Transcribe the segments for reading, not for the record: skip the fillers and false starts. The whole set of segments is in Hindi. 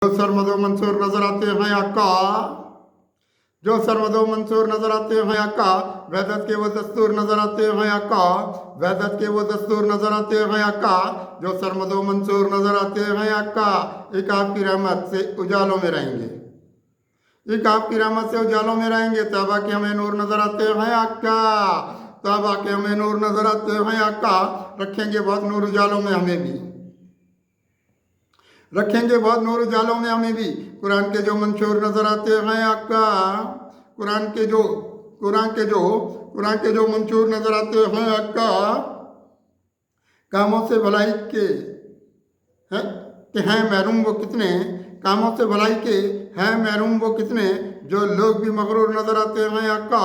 जो सरमदो मंसूर नजर आते हैं आका, जो सरमदो मंसूर नजर आते हैं आका, वैदत के वो दस्तूर नजर आते हैं आका, वैदत के वो दस्तूर नजर आते हैं आका, जो सरमदो मंसूर नजर आते हैं आका। एक आपकी रहमत से उजालों में रहेंगे, एक आपकी रहमत से उजालों में रहेंगे। तब आके हमें नूर नजर आते हैं आका, तब आके हमें नूर नजर आते हैं आका। रखेंगे बहुत नूर उजालों में हमें भी, रखेंगे बहुत नूर उजालों में हमें भी। कुरान के जो मंशूर नजर आते हैं आका, कुरान के जो मंशूर नजर आते हैं आका। कामों से भलाई के हैं महरूम वो कितने, कामों से भलाई के हैं महरूम वो कितने, जो लोग भी मगरूर नजर आते हैं आका,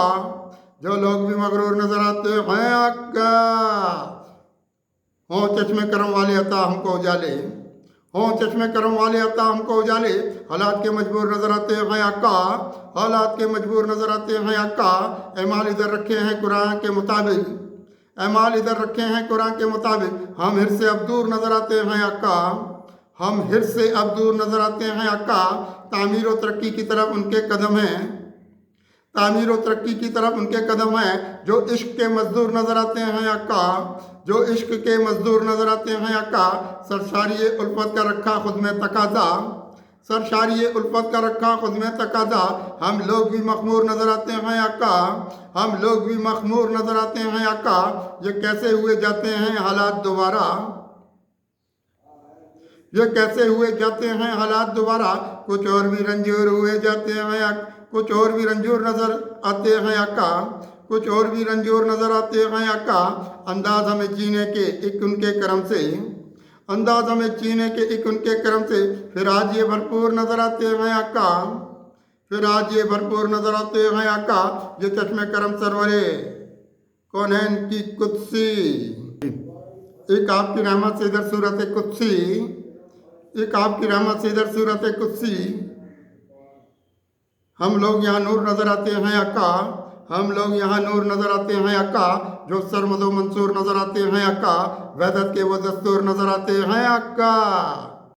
जो लोग भी मगरूर नजर आते हैं आका। हो चश्मे करम वाले अता हमको उजाले, हो चश्मे करम वाले अता हमको उजाले। हालात के मजबूर नजर आते हैं आका, हालात के मजबूर नजर आते हैं आका। ऐमाल इधर रखे हैं कुरान के मुताबिक, ऐमाल इधर रखे हैं कुरान के मुताबिक। हम हिर से अब दूर नजर आते हैं आका, हम हिर से अब दूर नजर आते हैं आका। तामीर व तरक्की की तरफ उनके कदम हैं, तामीर व तरक्की की तरफ उनके कदम हैं। जो इश्क के मजदूर नजर आते हैं आका, जो इश्क के मजदूर नजर आते हैं आका। सरशारी उल्फत का रखा खुद में तकाजा, सरशारी उल्फत का रखा खुद में तकाजा। हम लोग भी मखमूर नजर आते हैं आका, हम लोग भी मखमूर नजर आते हैं आका। ये कैसे हुए जाते हैं हालात दोबारा, ये कैसे हुए जाते हैं हालात दोबारा। कुछ और भी रंजूर हुए जाते हैं, कुछ और भी रंजूर नजर आते हैं आका, कुछ और भी रंजूर नजर आते हैं आका। अंदाज हमें जीने के एक उनके करम से, अंदाज हमें जीने के एक उनके करम से। फिर आज ये भरपूर नजर आते हैं आका, फिर आज ये भरपूर नजर आते हैं आका। ये चश्मे करम सरवरे कौनैन की कुदसी। एक आपकी रहमत से इधर सूरत कुदसी, एक आपकी रहमत से इधर सूरत कुदसी। हम लोग यहाँ नूर नजर आते हैं आका, हम लोग यहाँ नूर नजर आते हैं आका। जो सरमदो मंसूर नजर आते हैं आका, वैदत के वो दस्तूर नजर आते हैं आका।